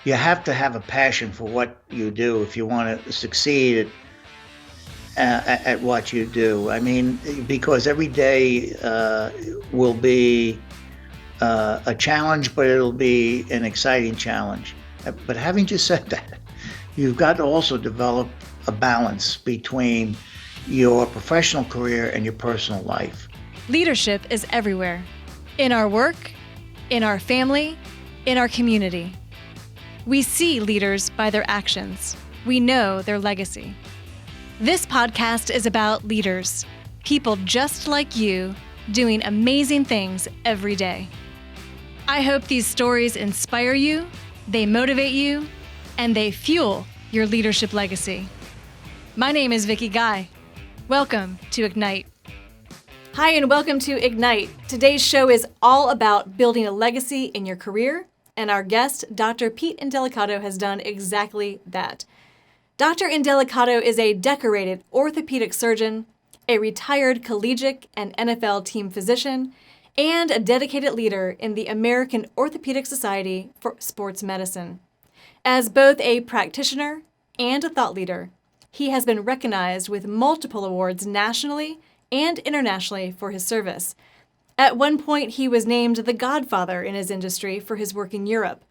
you have to have a passion for what you do if you want to succeed at what you do. I mean, because every day will be a challenge, but it'll be an exciting challenge. But having just said that, you've got to also develop a balance between your professional career and your personal life. Leadership is everywhere. In our work, in our family, in our community. We see leaders by their actions. We know their legacy. This podcast is about leaders, people just like you, doing amazing things every day. I hope these stories inspire you, they motivate you, and they fuel your leadership legacy. My name is Vicki Guy. Welcome to Ignite. Hi, and welcome to Ignite. Today's show is all about building a legacy in your career, and our guest, Dr. Pete Indelicato, has done exactly that. Dr. Indelicato is a decorated orthopedic surgeon, a retired collegiate and NFL team physician, and a dedicated leader in the American Orthopedic Society for Sports Medicine. As both a practitioner and a thought leader, he has been recognized with multiple awards nationally and internationally for his service. At one point, he was named the godfather in his industry for his work in Europe.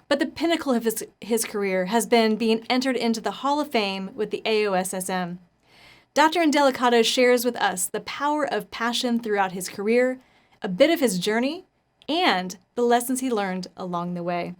But the pinnacle of his career has been being entered into the Hall of Fame with the AOSSM. Dr. Indelicato shares with us the power of passion throughout his career, a bit of his journey, and the lessons he learned along the way.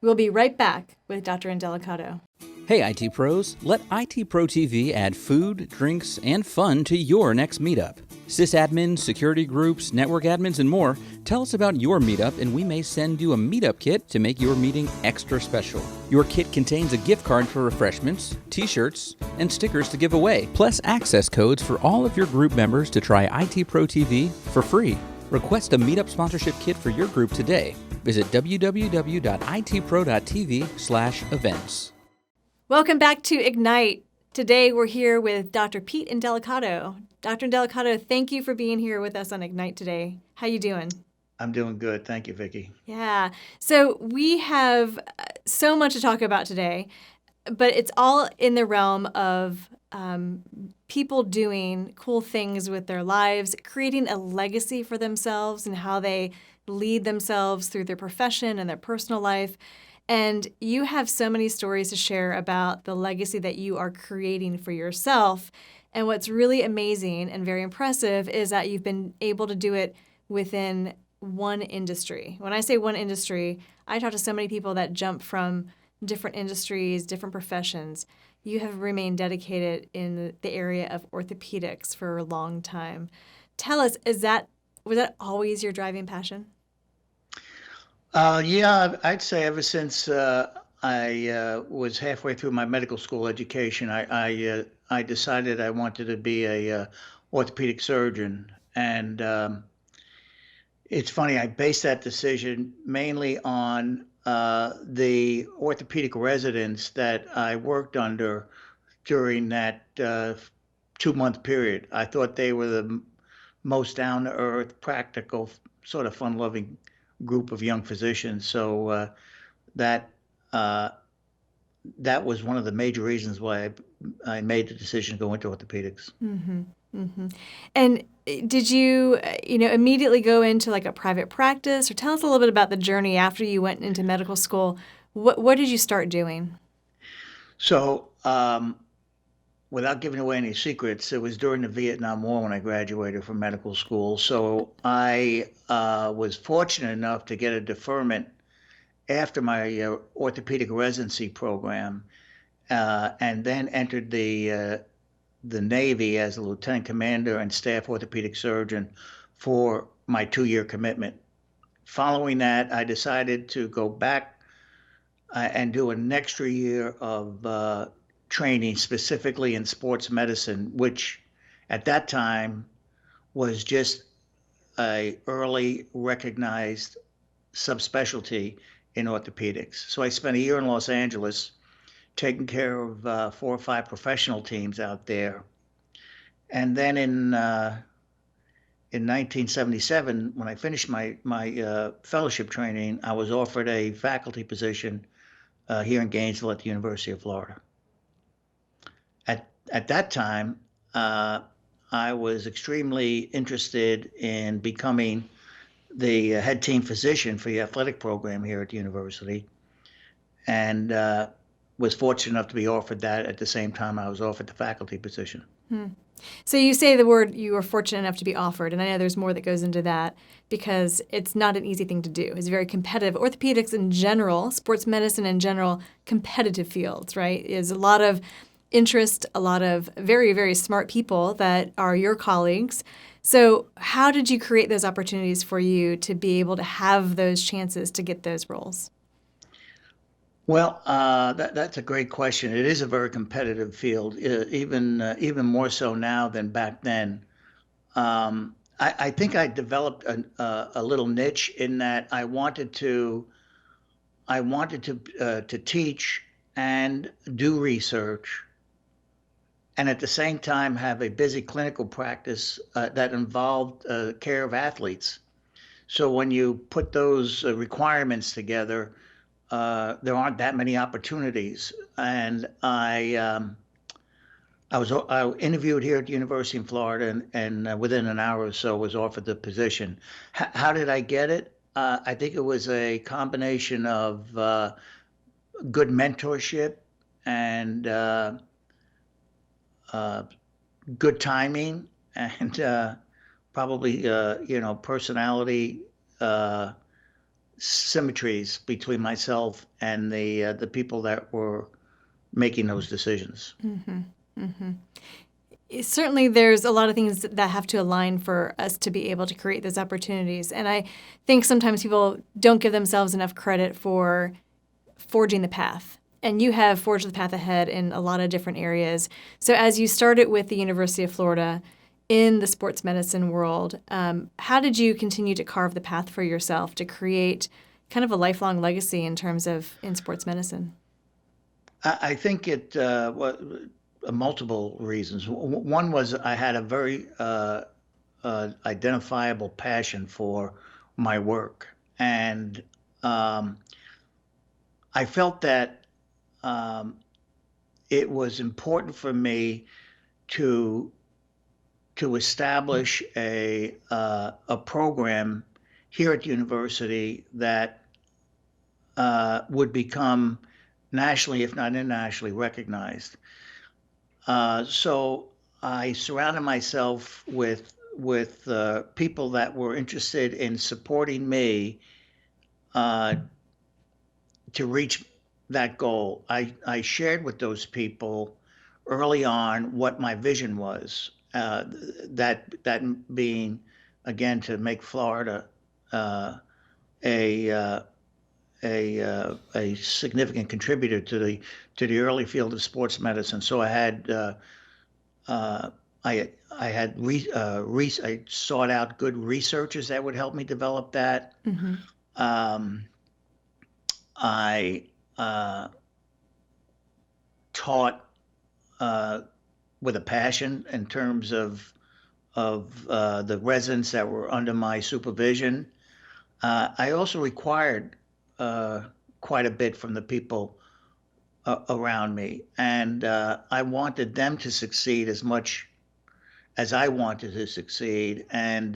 We'll be right back with Dr. Indelicato. Hey IT pros, let IT Pro TV add food, drinks, and fun to your next meetup. Sysadmins, security groups, network admins, and more, tell us about your meetup and we may send you a meetup kit to make your meeting extra special. Your kit contains a gift card for refreshments, t-shirts, and stickers to give away, plus access codes for all of your group members to try IT Pro TV for free. Request a meetup sponsorship kit for your group today. Visit www.itpro.tv/events. Welcome back to Ignite. Today we're here with Dr. Pete Indelicato. Dr. Indelicato, thank you for being here with us on Ignite today. How you doing? I'm doing good. Thank you, Vicki. Yeah. So we have so much to talk about today, but it's all in the realm of people doing cool things with their lives, creating a legacy for themselves and how they lead themselves through their profession and their personal life. And you have so many stories to share about the legacy that you are creating for yourself. And what's really amazing and very impressive is that you've been able to do it within one industry. When I say one industry, I talk to so many people that jump from different industries, different professions. You have remained dedicated in the area of orthopedics for a long time. Tell us, was that always your driving passion? Yeah, I'd say ever since I was halfway through my medical school education, I decided I wanted to be a orthopedic surgeon, and it's funny. I based that decision mainly on the orthopedic residents that I worked under during that 2-month period. I thought they were the most down-to-earth, practical, sort of fun-loving group of young physicians. So that was one of the major reasons why I made the decision to go into orthopedics. Mm-hmm. Mm-hmm. And did you, immediately go into like a private practice, or tell us a little bit about the journey after you went into medical school? What did you start doing? So without giving away any secrets, it was during the Vietnam War when I graduated from medical school. So I was fortunate enough to get a deferment after my orthopedic residency program, and then entered the Navy as a lieutenant commander and staff orthopedic surgeon for my 2-year commitment. Following that, I decided to go back and do an extra year of training specifically in sports medicine, which at that time was just a early recognized subspecialty in orthopedics. So I spent a year in Los Angeles taking care of 4 or 5 professional teams out there. And then in 1977, when I finished my fellowship training, I was offered a faculty position here in Gainesville at the University of Florida. At that time, I was extremely interested in becoming the head team physician for the athletic program here at the university, and was fortunate enough to be offered that at the same time I was offered the faculty position. So you say the word you were fortunate enough to be offered, and I know there's more that goes into that because it's not an easy thing to do. It's very competitive. Orthopedics in general, sports medicine in general, competitive fields, right? Is a lot of interest, a lot of very, very smart people that are your colleagues. So how did you create those opportunities for you to be able to have those chances to get those roles? Well, that's a great question. It is a very competitive field, even more so now than back then. I think I developed a little niche in that I wanted to teach and do research, and at the same time have a busy clinical practice that involved care of athletes. So when you put those requirements together, there aren't that many opportunities. And I interviewed here at the University of Florida, and within an hour or so was offered the position. How did I get it? I think it was a combination of good mentorship and good timing and probably personality symmetries between myself and the people that were making those decisions. Certainly, there's a lot of things that have to align for us to be able to create those opportunities. And I think sometimes people don't give themselves enough credit for forging the path. And you have forged the path ahead in a lot of different areas. So as you started with the University of Florida in the sports medicine world, how did you continue to carve the path for yourself to create kind of a lifelong legacy in terms of in sports medicine? I think it was multiple reasons. One was I had a very identifiable passion for my work, and I felt that it was important for me to establish a program here at the university that would become nationally, if not internationally, recognized. So I surrounded myself with people that were interested in supporting me to reach that goal. I shared with those people early on what my vision was. That being, again, to make Florida a significant contributor to the early field of sports medicine. So I had I sought out good researchers that would help me develop that. I taught with a passion in terms of the residents that were under my supervision. I also required quite a bit from the people around me, and I wanted them to succeed as much as I wanted to succeed. And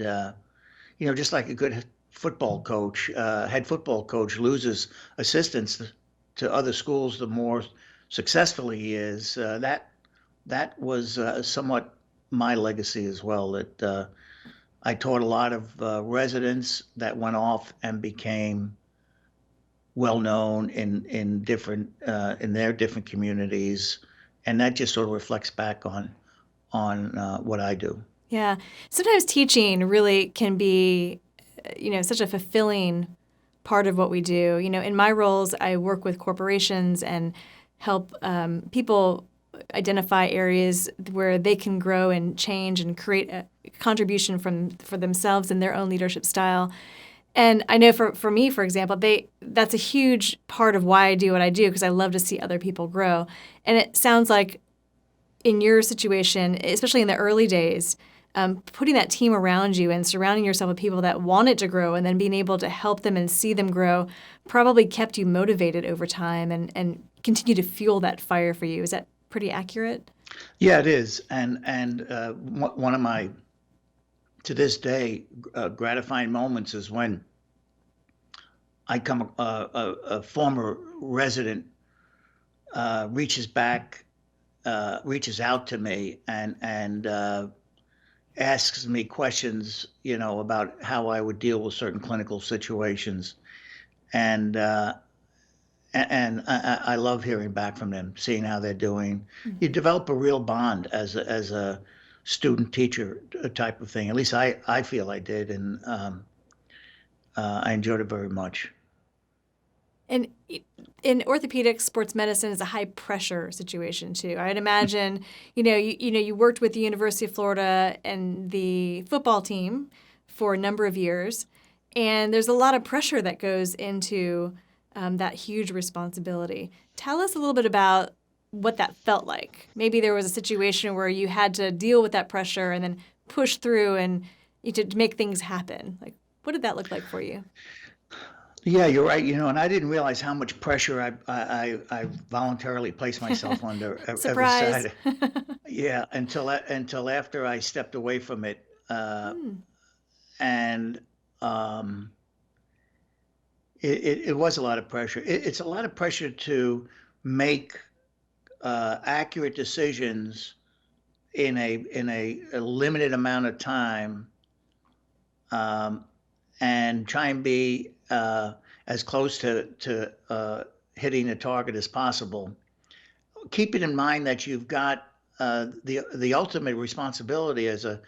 just like a good football coach, head football coach loses assistants to other schools the more successful he is. That was somewhat my legacy as well. That I taught a lot of residents that went off and became well known in their different communities, and that just sort of reflects back on what I do. Yeah. Sometimes teaching really can be, such a fulfilling part of what we do. In my roles, I work with corporations and help people identify areas where they can grow and change and create a contribution for themselves and their own leadership style. And I know for me, for example, that's a huge part of why I do what I do, because I love to see other people grow. And it sounds like in your situation, especially in the early days, putting that team around you and surrounding yourself with people that wanted to grow and then being able to help them and see them grow probably kept you motivated over time and continue to fuel that fire for you. Is that pretty accurate? Yeah, it is. One of my, to this day, gratifying moments is when a former resident reaches out to me and asks me questions, about how I would deal with certain clinical situations, and I love hearing back from them, seeing how they're doing. You develop a real bond as a student teacher type of thing. At least I feel I did, and I enjoyed it very much. And in orthopedic sports medicine is a high pressure situation too. I'd imagine, you worked with the University of Florida and the football team for a number of years, and there's a lot of pressure that goes into that huge responsibility. Tell us a little bit about what that felt like. Maybe there was a situation where you had to deal with that pressure and then push through and to make things happen. Like, what did that look like for you? Yeah, you're right. And I didn't realize how much pressure I voluntarily placed myself under every Surprise. side. Yeah, until after I stepped away from it, and it was a lot of pressure. It's a lot of pressure to make accurate decisions in a limited amount of time, and try and be as close to hitting a target as possible. Keeping in mind that you've got the ultimate responsibility as a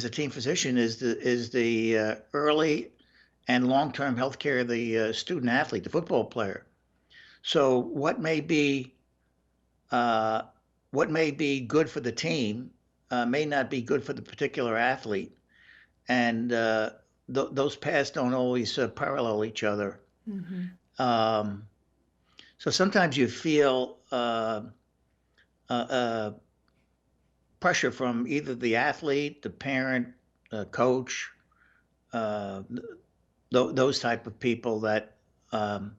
team physician is the early and long-term health care of the student athlete, the football player. So what may be good for the team may not be good for the particular athlete, and those paths don't always parallel each other. So sometimes you feel pressure from either the athlete, the parent, coach, those type of people that want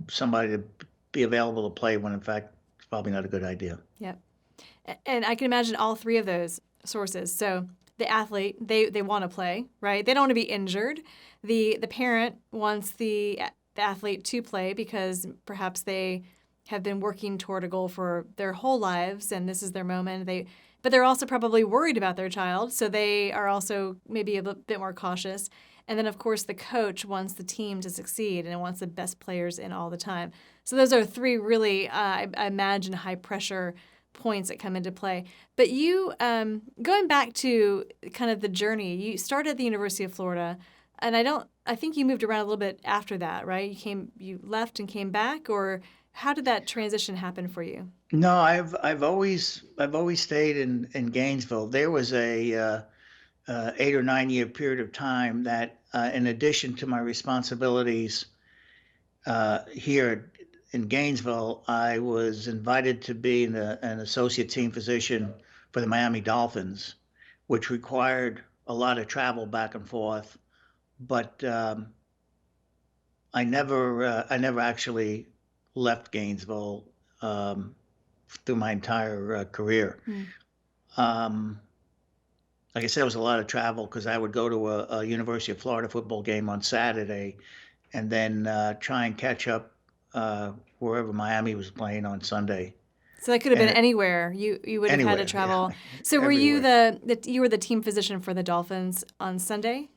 somebody to be available to play when in fact it's probably not a good idea. Yep. And I can imagine all three of those sources. So the athlete, they want to play, right? They don't want to be injured. The parent wants the athlete to play because perhaps they have been working toward a goal for their whole lives and this is their moment. But they're also probably worried about their child, so they are also maybe a bit more cautious. And then, of course, the coach wants the team to succeed and wants the best players in all the time. So those are three really, I imagine, high-pressure points that come into play. But you, going back to kind of the journey, you started at the University of Florida, and I think you moved around a little bit after that, right? You left and came back, or how did that transition happen for you? No, I've always stayed in Gainesville. There was a 8 or 9 year period of time that, in addition to my responsibilities here in Gainesville, I was invited to be an associate team physician for the Miami Dolphins, which required a lot of travel back and forth. But I never actually left Gainesville through my entire career. Like I said, it was a lot of travel because I would go to a University of Florida football game on Saturday and then try and catch up wherever Miami was playing on Sunday. So that could have been anywhere. You would have had to travel. Yeah. So were you you were the team physician for the Dolphins on Sunday?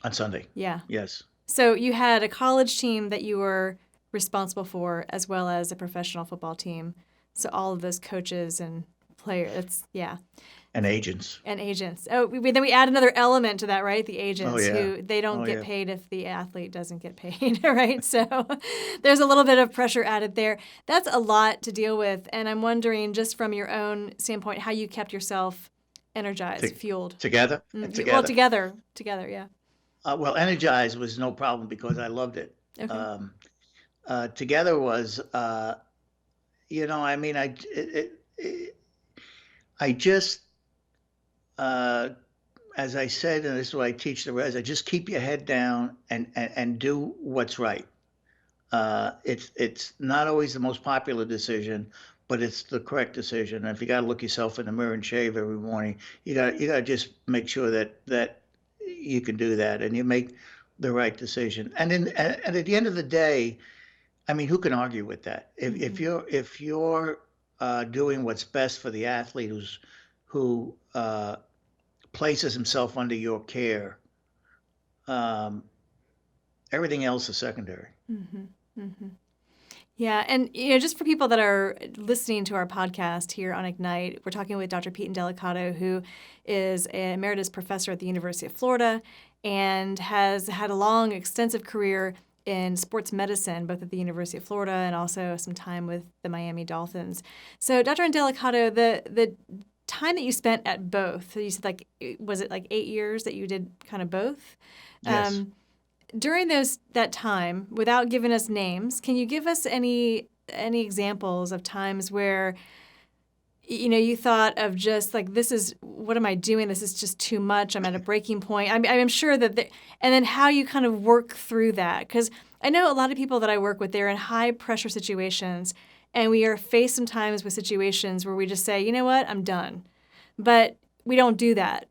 On Sunday. Yeah. Yes. So you had a college team that you were responsible for as well as a professional football team. So all of those coaches and players, And agents. And agents. Oh, then we add another element to that, right? The agents who they don't get yeah. paid if the athlete doesn't get paid, right? So there's a little bit of pressure added there. That's a lot to deal with. And I'm wondering, just from your own standpoint, how you kept yourself energized, fueled. Together? Well, together, yeah. Well, energized was no problem because I loved it. Okay. Together was, I just as I said, and this is what I teach the res, I just keep your head down and do what's right. It's not always the most popular decision, but it's the correct decision. And if you got to look yourself in the mirror and shave every morning, you got to just make sure that you can do that and you make the right decision. And at the end of the day, I mean, who can argue with that? If you're doing what's best for the athlete who places himself under your care, um, everything else is secondary. Yeah, and just for people that are listening to our podcast here on Ignite, we're talking with Dr. Pete Indelicato, who is an emeritus professor at the University of Florida and has had a long, extensive career in sports medicine, both at the University of Florida and also some time with the Miami Dolphins. So, Dr. Indelicato, the time that you spent at both, you said was it like 8 years that you did kind of both? Yes. During that time, without giving us names, can you give us any examples of times where you thought of just like, this is, what am I doing? This is just too much. I'm at a breaking point. I'm sure that, and then how you kind of work through that. Because I know a lot of people that I work with, they're in high pressure situations, and we are faced sometimes with situations where we just say, you know what, I'm done. But we don't do that.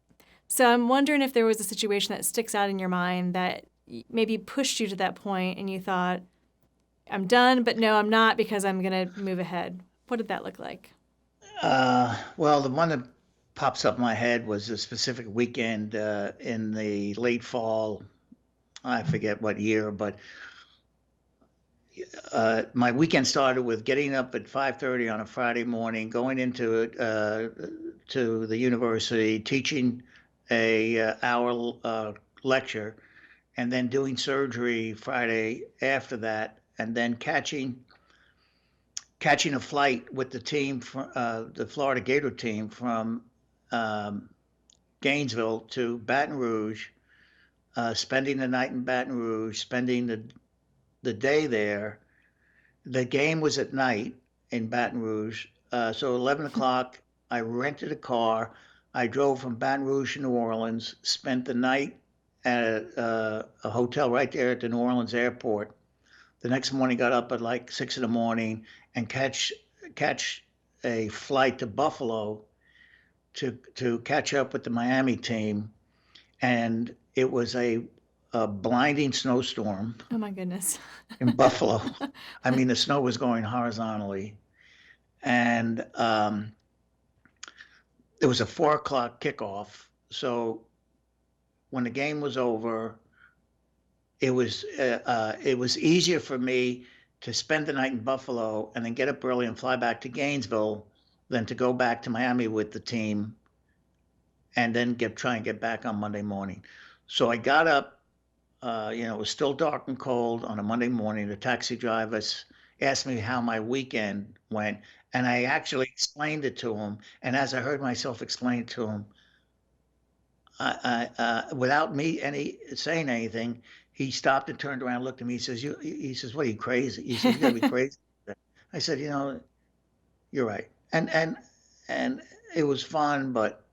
So I'm wondering if there was a situation that sticks out in your mind that maybe pushed you to that point and you thought, I'm done, but no, I'm not, because I'm going to move ahead. What did that look like? Well, the one that pops up in my head was a specific weekend in the late fall. I forget what year, but my weekend started with getting up at 5:30 on a Friday morning, going into to the university, teaching a hour lecture, and then doing surgery Friday after that, and then catching a flight with the team from the Florida Gator team from um, Gainesville to Baton Rouge, spending the night in Baton Rouge, spending the day there. The game was at night in Baton Rouge, so 11 o'clock. I rented a car. I drove from Baton Rouge to New Orleans. Spent the night at a hotel right there at the New Orleans airport. The next morning, got up at like 6 in the morning and catch a flight to Buffalo to catch up with the Miami team, and it was a blinding snowstorm Oh my goodness. in Buffalo. I mean, the snow was going horizontally, and it was a 4 o'clock kickoff. So when the game was over, it was easier for me to spend the night in Buffalo and then get up early and fly back to Gainesville than to go back to Miami with the team and then try and get back on Monday morning. So I got up. It was still dark and cold on a Monday morning. The taxi driver asked me how my weekend went, and I actually explained it to him. And as I heard myself explain it to him, without me saying anything, he stopped and turned around and looked at me. He says, "What, are you crazy?" He said, "You gotta be crazy." I said, "You're right." And it was fun, but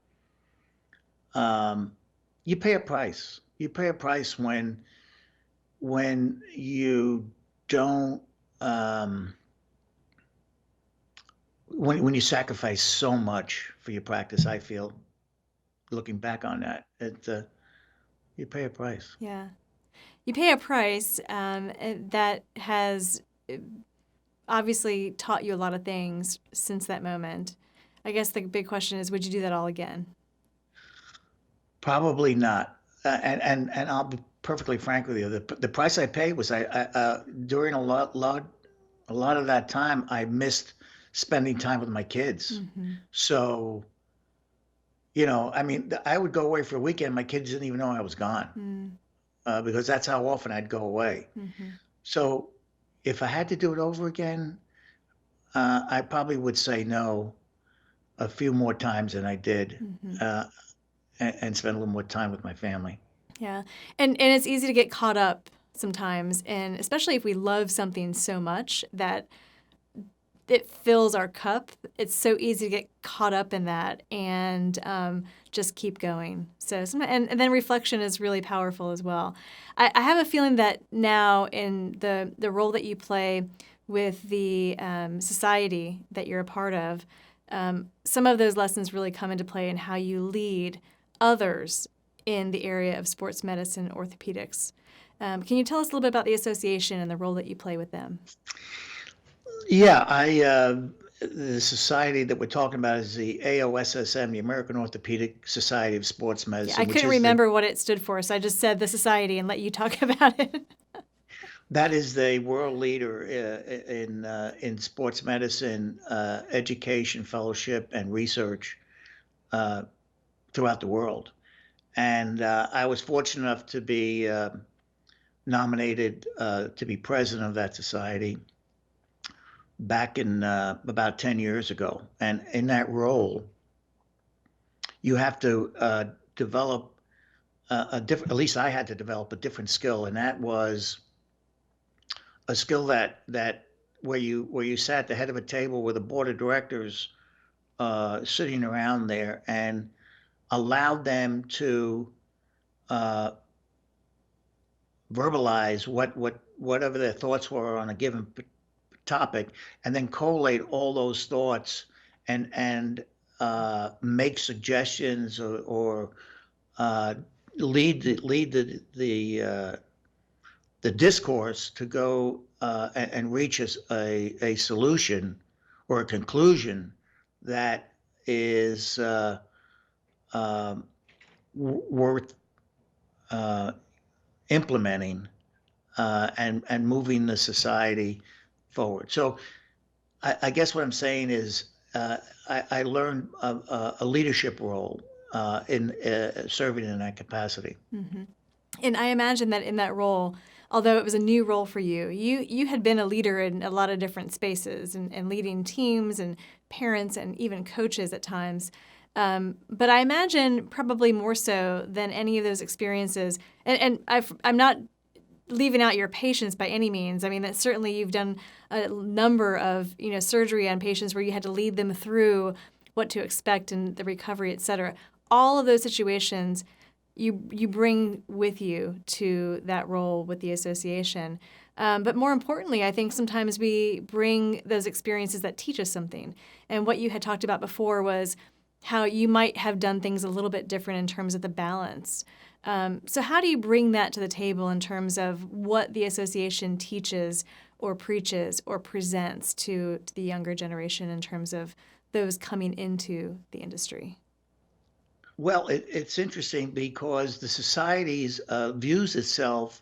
you pay a price. You pay a price when you don't when you sacrifice so much for your practice. I feel, looking back on that, you pay a price. Yeah. You pay a price that has obviously taught you a lot of things since that moment. I guess the big question is, would you do that all again? Probably not. And I'll be perfectly frank with you. The price I paid was during a lot of that time I missed spending time with my kids. So, I mean, I would go away for a weekend. My kids didn't even know I was gone because that's how often I'd go away. So, if I had to do it over again, I probably would say no a few more times than I did. And spend a little more time with my family. Yeah. And it's easy to get caught up sometimes, and especially if we love something so much that it fills our cup. It's so easy to get caught up in that and just keep going. So, and then reflection is really powerful as well. I have a feeling that now in the role that you play with the society that you're a part of, some of those lessons really come into play in how you lead others in the area of sports medicine orthopedics. Can you tell us a little bit about the association and the role that you play with them? Yeah, the society that we're talking about is the AOSSM, the American Orthopedic Society of Sports Yeah, Medicine, I which couldn't is remember what it stood for, so I just said the society and let you talk about it. that is the world leader in sports medicine, education, fellowship, and research uh, throughout the world. And I was fortunate enough to be nominated to be president of that society back in about 10 years ago. And in that role, you have to develop a different, at least I had to develop a different skill. And that was a skill that where you sat at the head of a table with a board of directors sitting around there and allowed them to uh, verbalize whatever their thoughts were on a given topic, and then collate all those thoughts and make suggestions or lead the discourse to go and reach a solution or a conclusion that is um, worth uh, implementing and moving the society forward. So I guess what I'm saying is I learned a leadership role in serving in that capacity. Mm-hmm. And I imagine that in that role, although it was a new role for you, you had been a leader in a lot of different spaces and leading teams and parents and even coaches at times. But I imagine probably more so than any of those experiences. And I'm not leaving out your patients by any means. I mean, that certainly you've done a number of surgery on patients where you had to lead them through what to expect and the recovery, et cetera. All of those situations you bring with you to that role with the association. But more importantly, I think sometimes we bring those experiences that teach us something. And what you had talked about before was how you might have done things a little bit different in terms of the balance. So how do you bring that to the table in terms of what the association teaches or preaches or presents to the younger generation in terms of those coming into the industry? Well, it's interesting because the society views itself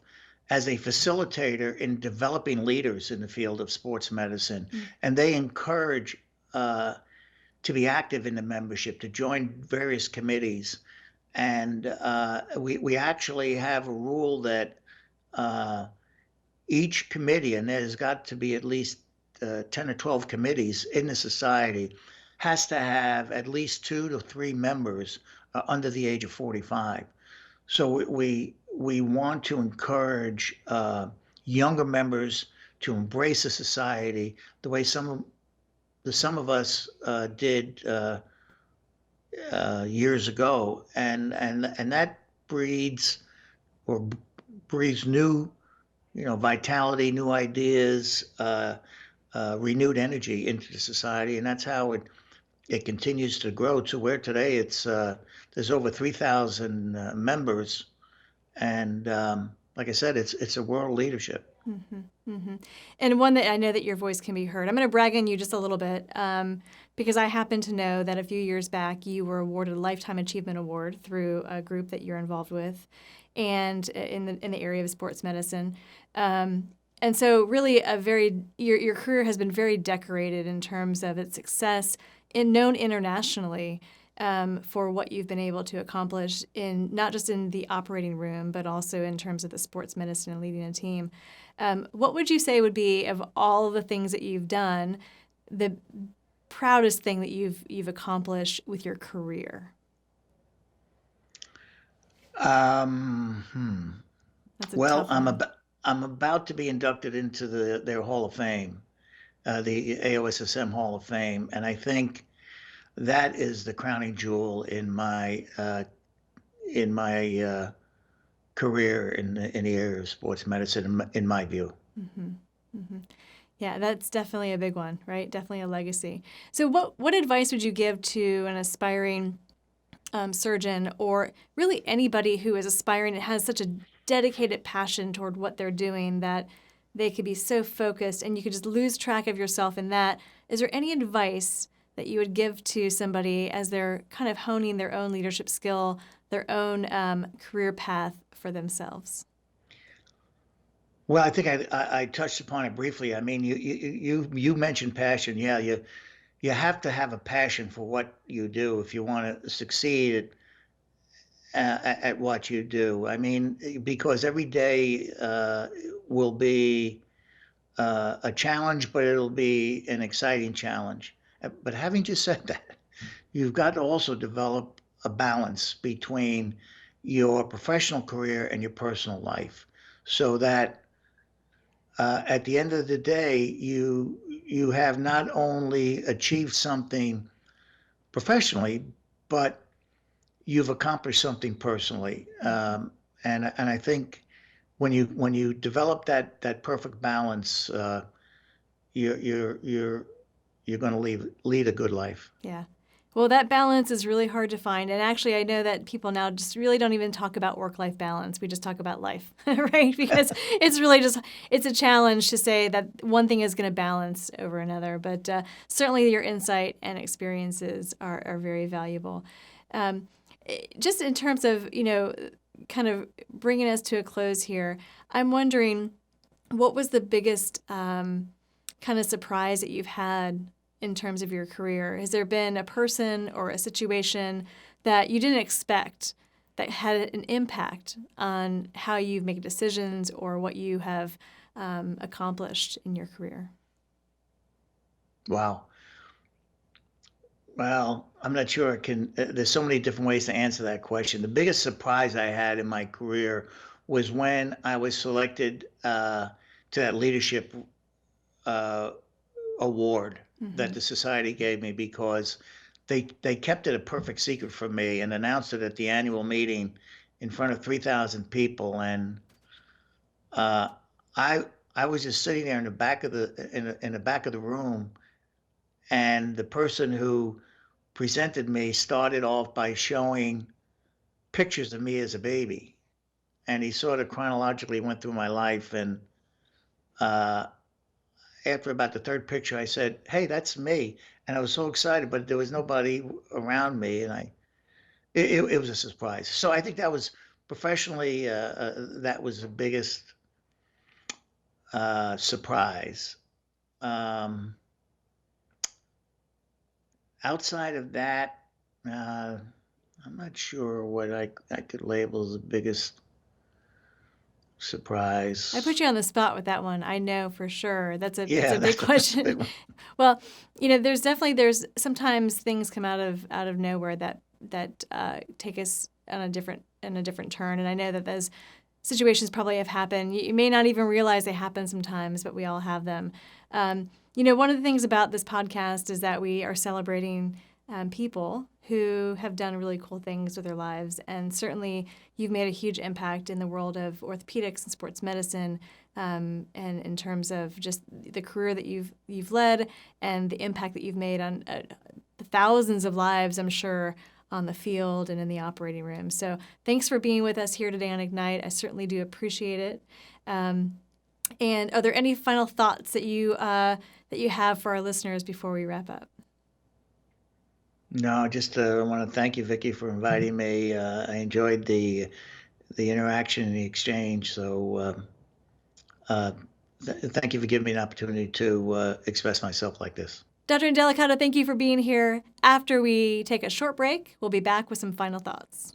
as a facilitator in developing leaders in the field of sports medicine, and they encourage to be active in the membership, to join various committees. And we actually have a rule that each committee, and there's got to be at least 10 or 12 committees in the society, has to have at least 2 to 3 members under the age of 45. So we want to encourage younger members to embrace the society the way some of us did years ago, and that breeds new vitality, new ideas, renewed energy into the society, and that's how it continues to grow to where today it's there's over 3,000 members, and like I said, it's a world leadership. Mm-hmm, mm-hmm. And one that I know that your voice can be heard. I'm going to brag on you just a little bit because I happen to know that a few years back you were awarded a Lifetime Achievement Award through a group that you're involved with, and in the area of sports medicine. And so really your career has been very decorated in terms of its success known internationally for what you've been able to accomplish in not just in the operating room, but also in terms of the sports medicine and leading a team. What would you say would be, of all the things that you've done, the proudest thing that you've accomplished with your career? That's a well, tough one. I'm about to be inducted into their Hall of Fame, the AOSSM Hall of Fame, and I think that is the crowning jewel in my career in the area of sports medicine, in my view. Yeah, that's definitely a big one, right? Definitely a legacy. So what advice would you give to an aspiring surgeon, or really anybody who is aspiring and has such a dedicated passion toward what they're doing that they could be so focused and you could just lose track of yourself in that? Is there any advice that you would give to somebody as they're kind of honing their own leadership skill, their own career path for themselves? Well, I think I touched upon it briefly. I mean, you mentioned passion. Yeah, you have to have a passion for what you do if you want to succeed at what you do. I mean, because every day will be a challenge, but it'll be an exciting challenge. But having just said that, you've got to also develop a balance between your professional career and your personal life, so that at the end of the day, you have not only achieved something professionally, but you've accomplished something personally. And I think when you develop that perfect balance, you're going to lead a good life. Yeah. Well, that balance is really hard to find. And actually, I know that people now just really don't even talk about work-life balance. We just talk about life, right? Because it's really just, it's a challenge to say that one thing is going to balance over another. But certainly your insight and experiences are very valuable. Just in terms of, kind of bringing us to a close here, I'm wondering, what was the biggest kind of surprise that you've had in terms of your career? Has there been a person or a situation that you didn't expect that had an impact on how you make decisions or what you have accomplished in your career? Wow. Well, I'm not sure I can. There's so many different ways to answer that question. The biggest surprise I had in my career was when I was selected to that leadership uh, award that the society gave me, because they kept it a perfect secret from me and announced it at the annual meeting in front of 3,000 people. And uh, I I was just sitting there in the back of the back of the room, and the person who presented me started off by showing pictures of me as a baby, and he sort of chronologically went through my life. And uh, after about the third picture, I said, "Hey, that's me," and I was so excited, but there was nobody around me, and it was a surprise. So I think that was professionally, that was the biggest surprise. Um, Outside of that, uh, I'm not sure what I could label as the biggest surprise. I put you on the spot with that one. I know for sure. That's Yeah, a big that's a big question. one. Well, there's sometimes things come out of nowhere that take us on a different turn. And I know that those situations probably have happened. You may not even realize they happen sometimes, but we all have them. One of the things about this podcast is that we are celebrating people who have done really cool things with their lives. And certainly you've made a huge impact in the world of orthopedics and sports medicine, and in terms of just the career that you've led and the impact that you've made on thousands of lives, I'm sure, on the field and in the operating room. So thanks for being with us here today on Ignite. I certainly do appreciate it. And are there any final thoughts that you have for our listeners before we wrap up? No, just I want to thank you, Vicky, for inviting me. I enjoyed the interaction and the exchange. So thank you for giving me an opportunity to express myself like this. Dr. Indelicato, thank you for being here. After we take a short break, we'll be back with some final thoughts.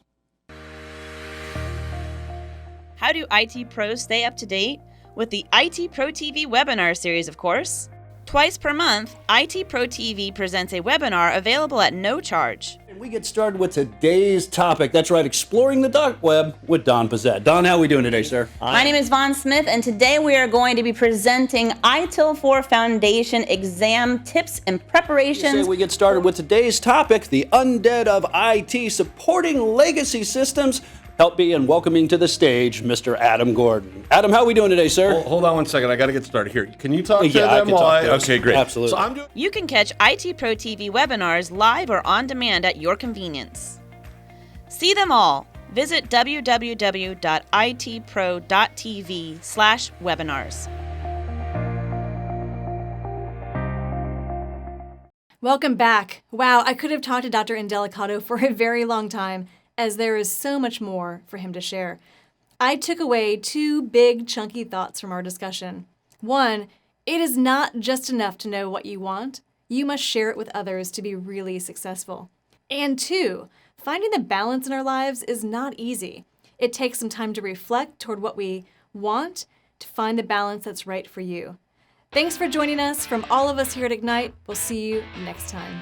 How do IT pros stay up to date? With the IT Pro TV webinar series, of course. Twice per month, IT Pro TV presents a webinar available at no charge. And we get started with today's topic. That's right, exploring the dark web with Don Pizzette. Don, how are we doing today, sir? My name is Vaughn Smith, and today we are going to be presenting ITIL 4 Foundation exam tips and preparations. We get started with today's topic, the undead of IT, supporting legacy systems. Help me in welcoming to the stage, Mr. Adam Gordon. Adam, how are we doing today, sir? Hold on one second. I got to get started here. Can you talk to Yeah, I them can while talk to them. Okay, great. Absolutely. So I'm doing. You can catch IT Pro TV webinars live or on demand at your convenience. See them all. Visit www.itpro.tv/webinars. Welcome back. Wow, I could have talked to Dr. Indelicato for a very long time, as there is so much more for him to share. I took away two big, chunky thoughts from our discussion. One, it is not just enough to know what you want. You must share it with others to be really successful. And two, finding the balance in our lives is not easy. It takes some time to reflect toward what we want to find the balance that's right for you. Thanks for joining us. From all of us here at Ignite, we'll see you next time.